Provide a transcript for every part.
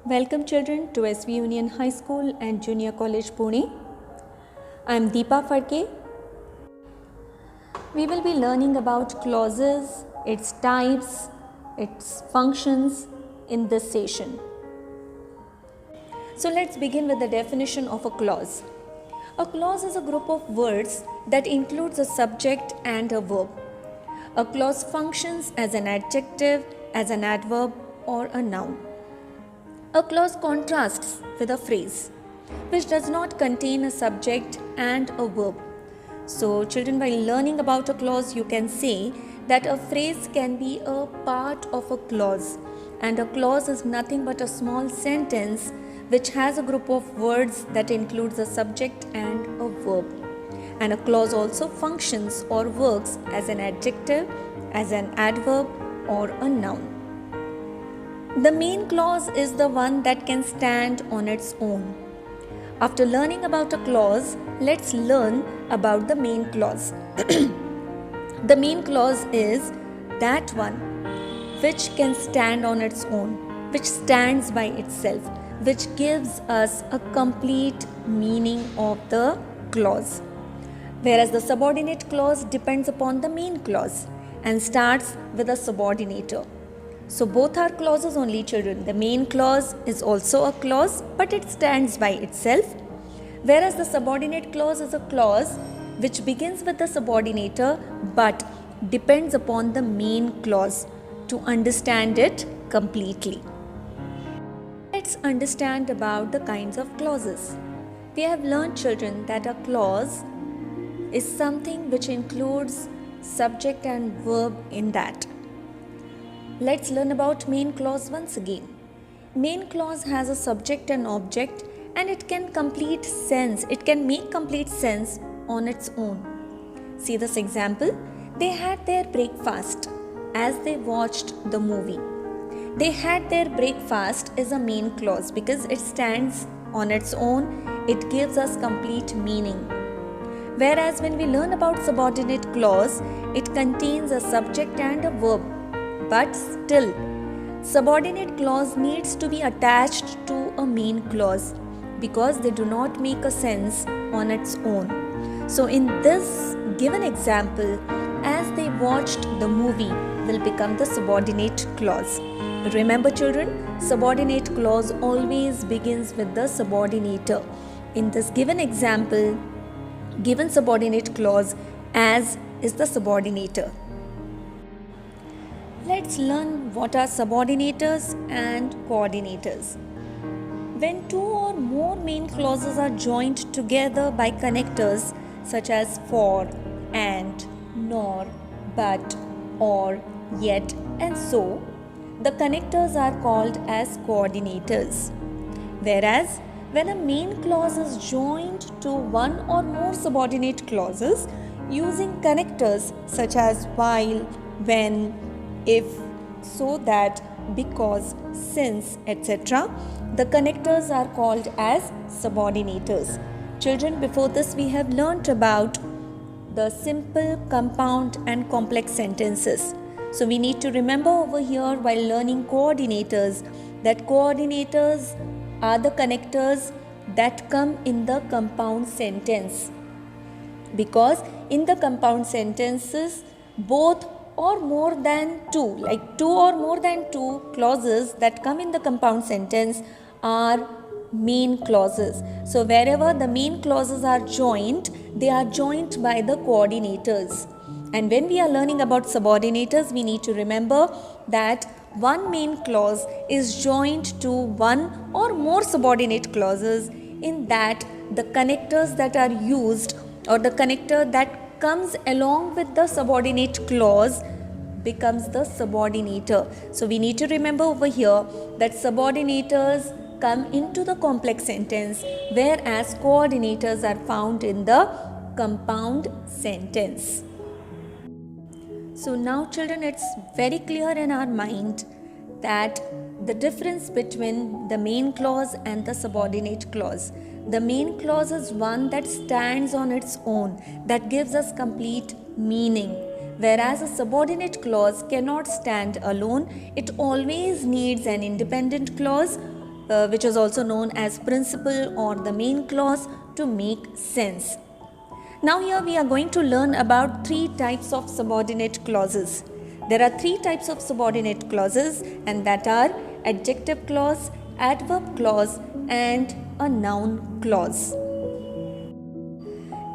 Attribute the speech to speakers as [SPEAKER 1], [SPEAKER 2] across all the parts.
[SPEAKER 1] Welcome children to SV Union High School and Junior College Pune. I am Deepa Phadke. We will be learning about clauses, its types, its functions in this session. So let's begin with the definition of a clause. A clause is a group of words that includes a subject and a verb. A clause functions as an adjective, as an adverb, or a noun. A clause contrasts with a phrase which does not contain a subject and a verb. So, children, while learning about a clause, you can say that a phrase can be a part of a clause, and a clause is nothing but a small sentence which has a group of words that includes a subject and a verb. And a clause also functions or works as an adjective, as an adverb, or a noun. The main clause is the one that can stand on its own. After learning about a clause, let's learn about the main clause. The main clause is that one which can stand on its own, which stands by itself, which gives us a complete meaning of the clause. Whereas the subordinate clause depends upon the main clause and starts with a subordinator. So both are clauses only, children. The main clause is also a clause, but it stands by itself. Whereas the subordinate clause is a clause which begins with the subordinator but depends upon the main clause to understand it completely. Let's understand about the kinds of clauses. We have learned, children, that a clause is something which includes subject and verb in that. Let's learn about main clause once again. Main clause has a subject and object, and it can make complete sense on its own. See this example. They had their breakfast as they watched the movie. They had their breakfast is a main clause because it stands on its own. It gives us complete meaning. Whereas when we learn about subordinate clause, it contains a subject and a verb. But still, subordinate clause needs to be attached to a main clause because they do not make a sense on its own. So in this given example, as they watched the movie will become the subordinate clause. Remember, children, subordinate clause always begins with the subordinator. In this given example, given subordinate clause as is the subordinator. Let's learn what are subordinators and coordinators. When two or more main clauses are joined together by connectors such as for, and, nor, but, or, yet, and so, the connectors are called as coordinators. Whereas, when a main clause is joined to one or more subordinate clauses using connectors such as while, when, if, so that, because, since, etc., the connectors are called as subordinators. Children, before this we have learnt about the simple, compound and complex sentences. So we need to remember over here while learning coordinators that coordinators are the connectors that come in the compound sentence. Because in the compound sentences, both or more than two, like two or more than two clauses that come in the compound sentence are main clauses. So wherever the main clauses are joined, they are joined by the coordinators. And when we are learning about subordinators, we need to remember that one main clause is joined to one or more subordinate clauses, in that the connectors that are used or the connector that comes along with the subordinate clause becomes the subordinator. So we need to remember over here that subordinators come into the complex sentence, whereas coordinators are found in the compound sentence. So now, children, it's very clear in our mind that the difference between the main clause and the subordinate clause. The main clause is one that stands on its own, that gives us complete meaning. Whereas a subordinate clause cannot stand alone, it always needs an independent clause which is also known as principal or the main clause, to make sense. Now here we are going to learn about three types of subordinate clauses. There are three types of subordinate clauses, and that are adjective clause, adverb clause, and a noun clause.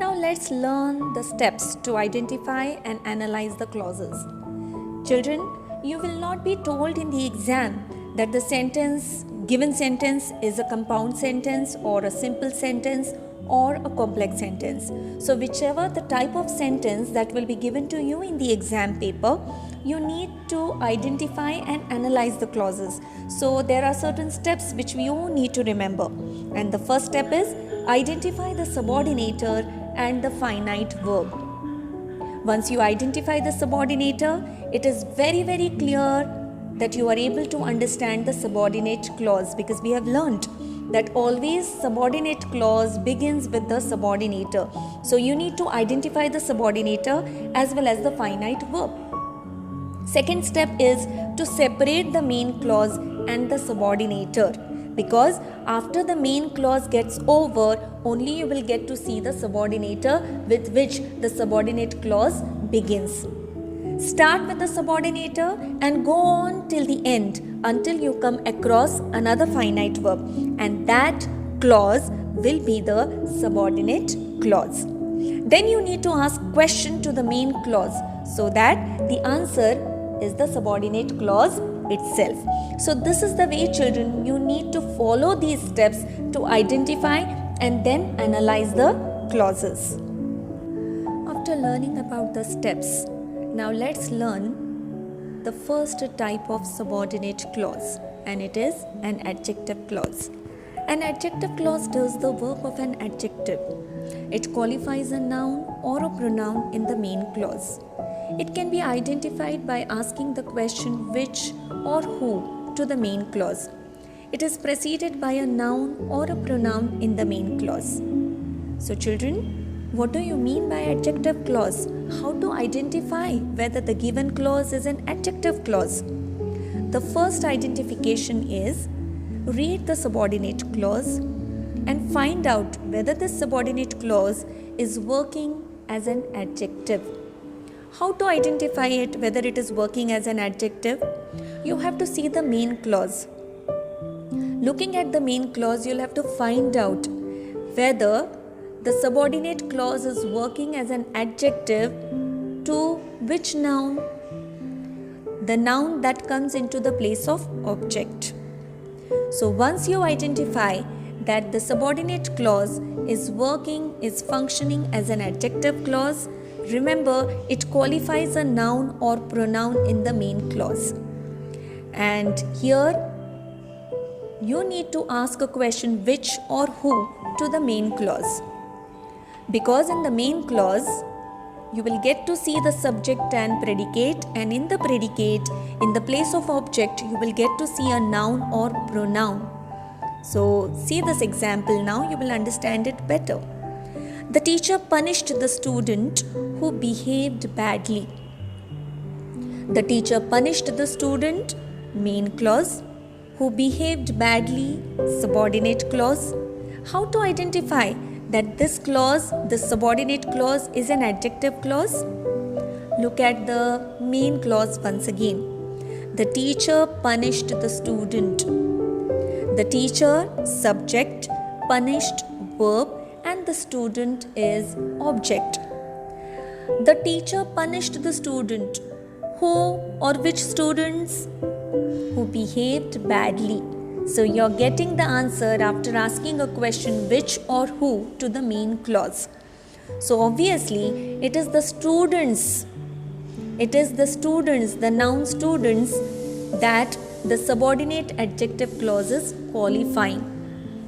[SPEAKER 1] Now let's learn the steps to identify and analyze the clauses. Children, you will not be told in the exam that the given sentence is a compound sentence or a simple sentence or a complex sentence. So whichever the type of sentence that will be given to you in the exam paper, you need to identify and analyze the clauses. So there are certain steps which you need to remember. And the first step is identify the subordinator and the finite verb. Once you identify the subordinator, it is very, very clear that you are able to understand the subordinate clause, because we have learnt that always subordinate clause begins with the subordinator. So you need to identify the subordinator as well as the finite verb. Second step is to separate the main clause and the subordinator, because after the main clause gets over, only you will get to see the subordinator with which the subordinate clause begins. Start with the subordinator and go on till the end until you come across another finite verb, and that clause will be the subordinate clause. Then you need to ask question to the main clause so that the answer is the subordinate clause itself. So this is the way, children, you need to follow these steps to identify and then analyze the clauses. After learning about the steps, now let's learn the first type of subordinate clause, and it is an adjective clause. An adjective clause does the work of an adjective. It qualifies a noun or a pronoun in the main clause. It can be identified by asking the question which or who to the main clause. It is preceded by a noun or a pronoun in the main clause. So children, what do you mean by adjective clause? How to identify whether the given clause is an adjective clause? The first identification is read the subordinate clause and find out whether this subordinate clause is working as an adjective. How to identify it, whether it is working as an adjective? You have to see the main clause. Looking at the main clause, you'll have to find out whether the subordinate clause is working as an adjective to which noun? The noun that comes into the place of object. So once you identify that the subordinate clause is functioning as an adjective clause, remember it qualifies a noun or pronoun in the main clause. And here you need to ask a question which or who to the main clause. Because in the main clause, you will get to see the subject and predicate, and in the predicate, in the place of object, you will get to see a noun or pronoun. So, see this example now, you will understand it better. The teacher punished the student who behaved badly. The teacher punished the student, main clause. Who behaved badly, subordinate clause. How to identify that this clause, the subordinate clause, is an adjective clause? Look at the main clause once again. The teacher punished the student. The teacher, subject, punished, verb, and the student is object. The teacher punished the student. Who or which students? Who behaved badly. So you're getting the answer after asking a question which or who to the main clause. So obviously it is the students. It is the students, the noun students, that the subordinate adjective clause is qualifying.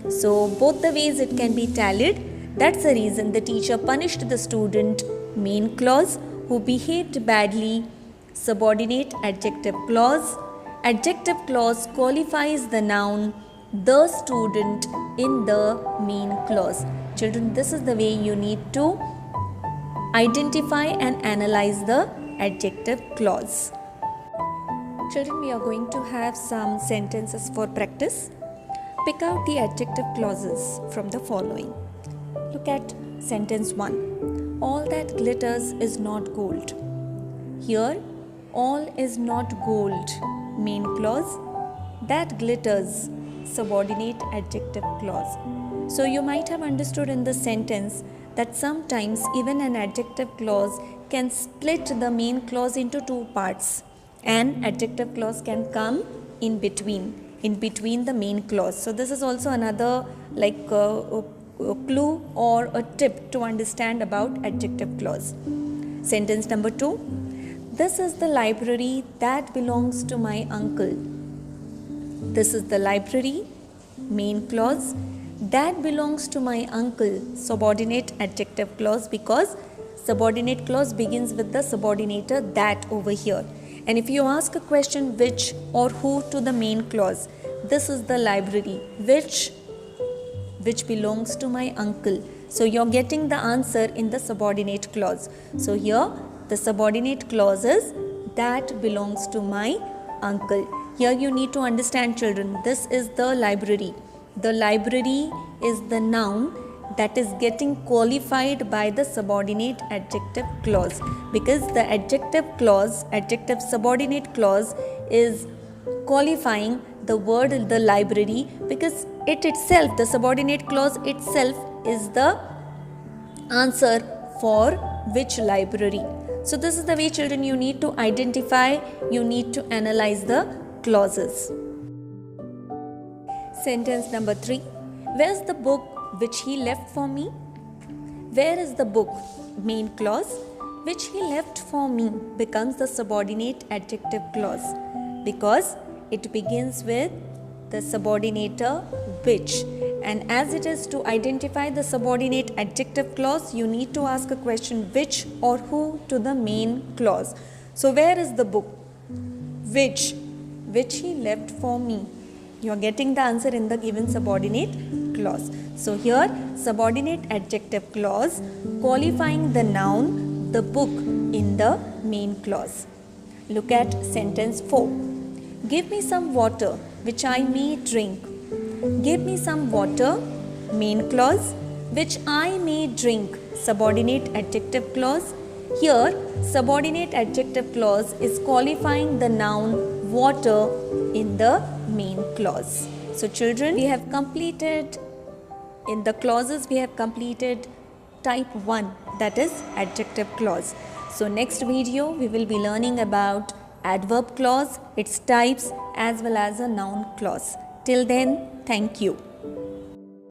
[SPEAKER 1] So both the ways it can be tallied. That's the reason the teacher punished the student, main clause, who behaved badly, subordinate adjective clause. Adjective clause qualifies the noun, the student, in the main clause. Children, this is the way you need to identify and analyze the adjective clause. Children, we are going to have some sentences for practice. Pick out the adjective clauses from the following. Look at sentence 1. All that glitters is not gold. Here, all is not gold, main clause. That glitters, subordinate adjective clause. So you might have understood in this sentence that sometimes even an adjective clause can split the main clause into two parts. An adjective clause can come in between the main clause. So this is also another a clue or a tip to understand about adjective clause. Sentence number 2. This is the library that belongs to my uncle. This is the library, main clause, that belongs to my uncle, subordinate adjective clause, because subordinate clause begins with the subordinator that over here. And if you ask a question which or who to the main clause, this is the library, which belongs to my uncle. So you're getting the answer in the subordinate clause. So here the subordinate clause is that belongs to my uncle. Here you need to understand, children, this is the library. The library is the noun that is getting qualified by the subordinate adjective clause, because the adjective subordinate clause is qualifying the word the library, because it itself, the subordinate clause itself, is the answer for which library. So this is the way, children, you need to identify, you need to analyze the clauses. Sentence number 3. Where's the book which he left for me? Where is the book? Main clause. Which he left for me becomes the subordinate adjective clause, because it begins with the subordinator which. And as it is to identify the subordinate adjective clause, you need to ask a question which or who to the main clause. So where is the book? Which he left for me. You are getting the answer in the given subordinate clause. So here subordinate adjective clause qualifying the noun, the book, in the main clause. Look at sentence 4. Give me some water which I may drink. Give me some water, main clause, which I may drink, subordinate adjective clause. Here subordinate adjective clause is qualifying the noun water in the main clause. So children, we have completed in the clauses, we have completed type 1, that is adjective clause. So next video we will be learning about adverb clause, its types, as well as a noun clause. Till then, thank you.